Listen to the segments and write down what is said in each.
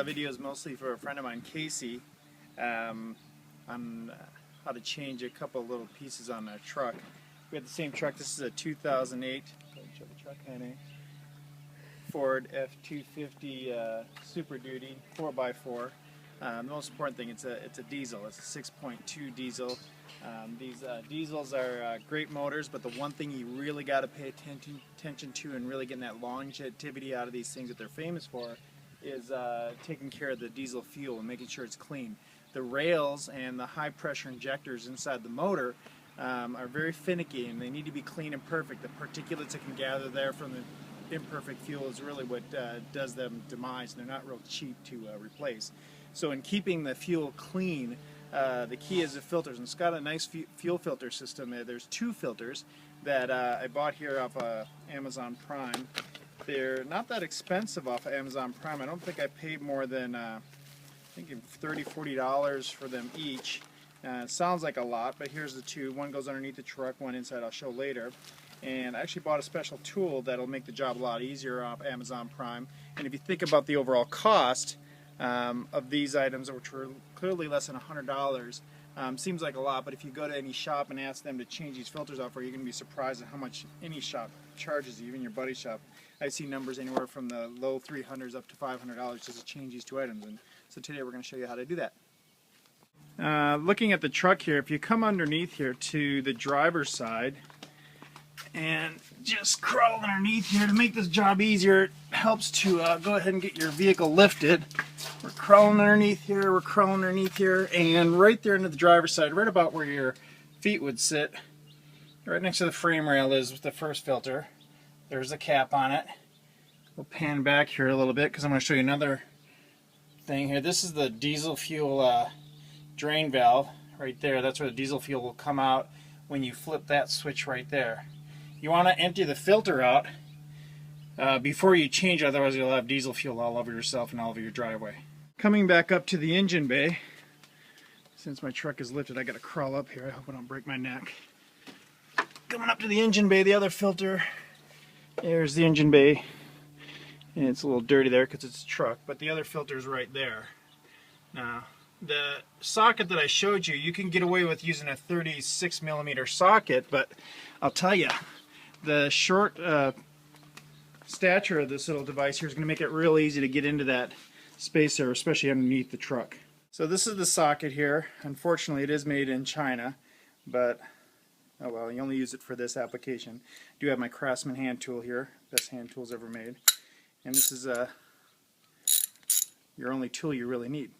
video is mostly for a friend of mine, Casey, on how to change a couple little pieces on a truck. We have the same truck. This is a 2008 Ford F250 Super Duty 4x4. The most important thing, it's a diesel. It's a 6.2 diesel. These diesels are great motors, but the one thing you really got to pay attention to and really getting that longevity out of these things that they're famous for is taking care of the diesel fuel and making sure it's clean. The rails and the high pressure injectors inside the motor are very finicky, and they need to be clean and perfect. The particulates that can gather there from the imperfect fuel is really what does them demise, and they're not real cheap to replace. So in keeping the fuel clean, the key is the filters, and it's got a nice fuel filter system. There's two filters that I bought here off Amazon Prime. They're not that expensive off of Amazon Prime. I don't think I paid more than I think $30, $40 for them each. It sounds like a lot, but here's the two. One goes underneath the truck, one inside. I'll show later. And I actually bought a special tool that'll make the job a lot easier off Amazon Prime. And if you think about the overall cost of these items, which were clearly less than $100, seems like a lot, but if you go to any shop and ask them to change these filters out for you, you're going to be surprised at how much any shop charges you, even your buddy's shop. I see numbers anywhere from the low 300s up to $500 just to change these two items. And so today we're going to show you how to do that. Looking at the truck here, if you come underneath here to the driver's side and just crawl underneath here to make this job easier, it helps to go ahead and get your vehicle lifted. We're crawling underneath here, and right there into the driver's side, right about where your feet would sit, right next to the frame rail is the first filter. There's a cap on it. We'll pan back here a little bit because I'm going to show you another thing here. This is the diesel fuel drain valve right there. That's where the diesel fuel will come out when you flip that switch right there. You want to empty the filter out before you change, otherwise you'll have diesel fuel all over yourself and all over your driveway. Coming back up to the engine bay, since my truck is lifted, I got to crawl up here. I hope I don't break my neck. Coming up to the engine bay, the other filter. There's the engine bay, and it's a little dirty there because it's a truck, but the other filter is right there. Now, the socket that I showed you, you can get away with using a 36mm socket, but I'll tell you, the short stature of this little device here is going to make it real easy to get into that space there, especially underneath the truck. So this is the socket here. Unfortunately, it is made in China, but oh well, you only use it for this application. I do have my Craftsman hand tool here, best hand tools ever made, and this is your only tool you really need.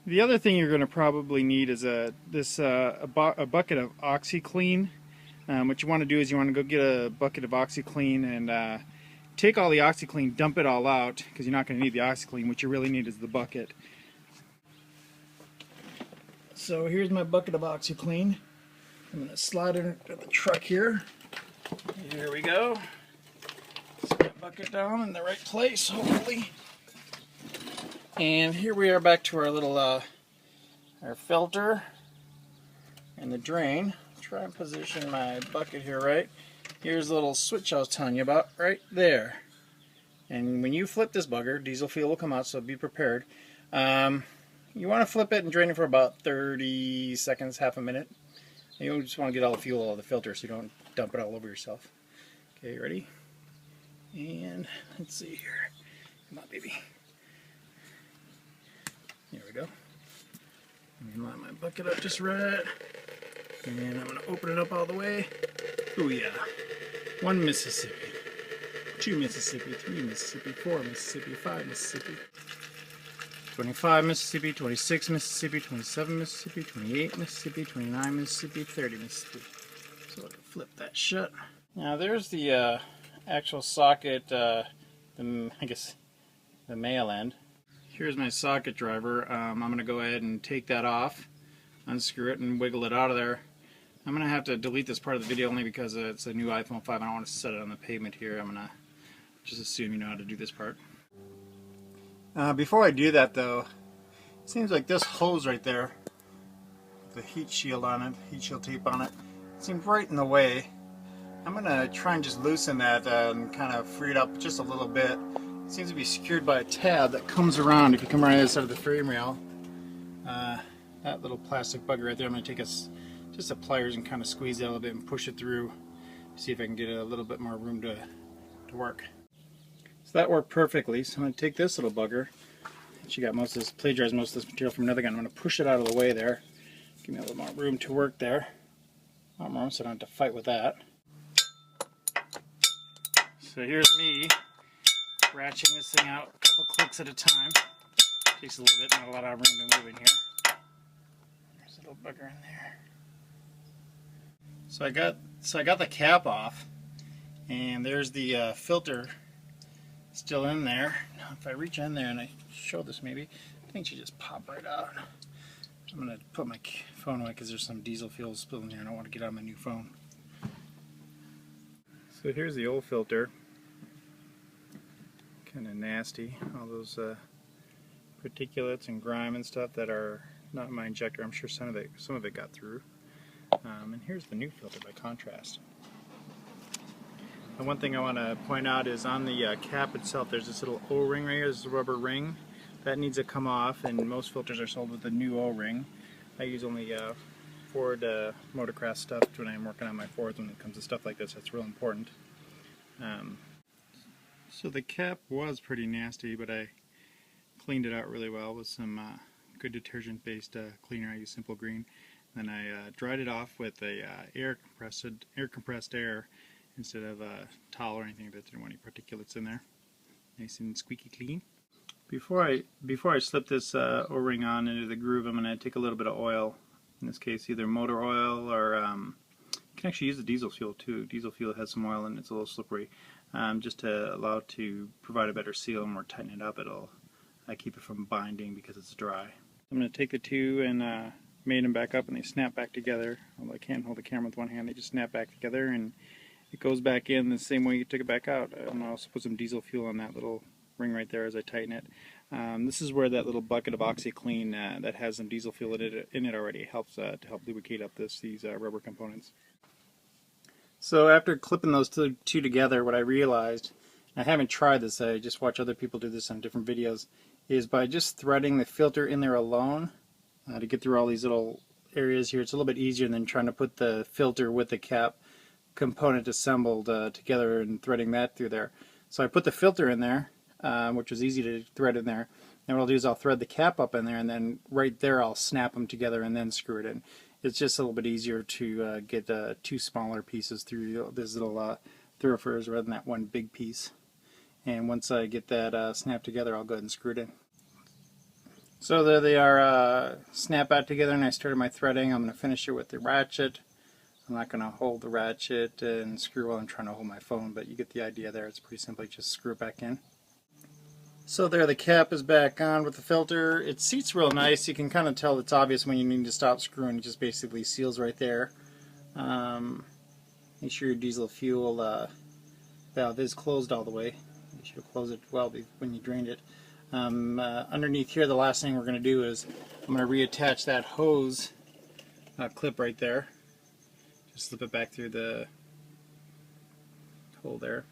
The other thing you're going to probably need is a bucket of OxyClean. What you want to do is you want to go get a bucket of OxyClean and take all the OxyClean, dump it all out, because you're not going to need the OxyClean. What you really need is the bucket. So here's my bucket of OxyClean. I'm going to slide it into the truck here. Here we go. Set that bucket down in the right place, hopefully. And here we are back to our little our filter and the drain. Try and position my bucket here right. Here's the little switch I was telling you about right there. And when you flip this bugger, diesel fuel will come out, so be prepared. You want to flip it and drain it for about 30 seconds, half a minute. You just want to get all the fuel out of the filter so you don't dump it all over yourself. Okay, ready? And let's see here. Come on, baby. There we go. Let me line my bucket up just right. And I'm going to open it up all the way. Oh yeah. 1 Mississippi. 2 Mississippi. 3 Mississippi. 4 Mississippi. 5 Mississippi. 25 Mississippi. 26 Mississippi. 27 Mississippi. 28 Mississippi. 29 Mississippi. 30 Mississippi. So I'll flip that shut. Now there's the actual socket, I guess the male end. Here's my socket driver. I'm going to go ahead and take that off, unscrew it, and wiggle it out of there. I'm going to have to delete this part of the video only because it's a new iPhone 5. I don't want to set it on the pavement here. I'm going to just assume you know how to do this part. Before I do that though, it seems like this hose right there, the heat shield on it, heat shield tape on it, seems right in the way. I'm going to try and just loosen that and kind of free it up just a little bit. It seems to be secured by a tab that comes around if you come around the other side of the frame rail. That little plastic bugger right there, I'm going to take just a pliers and kind of squeeze it a little bit and push it through. See if I can get a little bit more room to work. So that worked perfectly. So I'm going to take this little bugger. She got most of this, plagiarized most of this material from another gun. I'm going to push it out of the way there. Give me a little more room to work there. A lot more, so I don't have to fight with that. So here's me ratcheting this thing out a couple clicks at a time. Takes a little bit, not a lot of room to move in here. There's a little bugger in there. So I got the cap off, and there's the filter still in there. Now if I reach in there and I show this maybe, I think it should just pop right out. I'm going to put my phone away because there's some diesel fuel spilling here. I don't want to get out my new phone. So here's the old filter. Kind of nasty. All those particulates and grime and stuff that are not in my injector. I'm sure some of it got through. And here's the new filter by contrast. And one thing I want to point out is on the cap itself, there's this little O-ring right here. This is a rubber ring. That needs to come off, and most filters are sold with a new O-ring. I use only Ford Motorcraft stuff when I'm working on my Fords. When it comes to stuff like this, that's real important. So the cap was pretty nasty, but I cleaned it out really well with some good detergent-based cleaner. I use Simple Green. Then I dried it off with a air compressed air instead of a towel or anything that didn't want any particulates in there. Nice and squeaky clean. Before I slip this O-ring on into the groove, I'm going to take a little bit of oil. In this case, either motor oil or you can actually use the diesel fuel too. Diesel fuel has some oil and it's a little slippery. Just to allow it to provide a better seal, and more tighten it up, it'll keep it from binding because it's dry. I'm going to take the two and made them back up, and they snap back together. Although I can't hold the camera with one hand, they just snap back together, and it goes back in the same way you took it back out. I'm going to also put some diesel fuel on that little ring right there as I tighten it. This is where that little bucket of OxyClean that has some diesel fuel in it already helps to help lubricate up these rubber components. So after clipping those two together, what I realized, I haven't tried this, I just watch other people do this on different videos, is by just threading the filter in there alone to get through all these little areas here. It's a little bit easier than trying to put the filter with the cap component assembled together and threading that through there. So I put the filter in there, which was easy to thread in there. And what I'll do is I'll thread the cap up in there, and then right there I'll snap them together and then screw it in. It's just a little bit easier to get two smaller pieces through this little thoroughfares rather than that one big piece. And once I get that snapped together, I'll go ahead and screw it in. So there they are snapped back together, and I started my threading. I'm going to finish it with the ratchet. I'm not going to hold the ratchet and screw while I'm trying to hold my phone, but you get the idea there. It's pretty simple, just screw it back in. So there, the cap is back on with the filter. It seats real nice. You can kind of tell it's obvious when you need to stop screwing. It just basically seals right there. Make sure your diesel fuel valve is closed all the way. You should close it well when you drained it. Underneath here, the last thing we're going to do is I'm going to reattach that hose clip right there. Just slip it back through the hole there.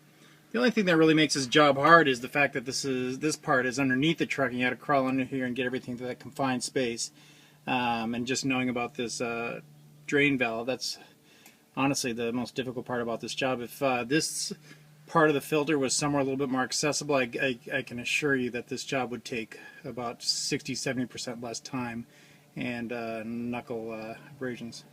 The only thing that really makes this job hard is the fact that this part is underneath the truck, and you got to crawl under here and get everything to that confined space. And just knowing about this drain valve, that's honestly the most difficult part about this job. If this part of the filter was somewhere a little bit more accessible, I can assure you that this job would take about 60-70% less time and knuckle abrasions.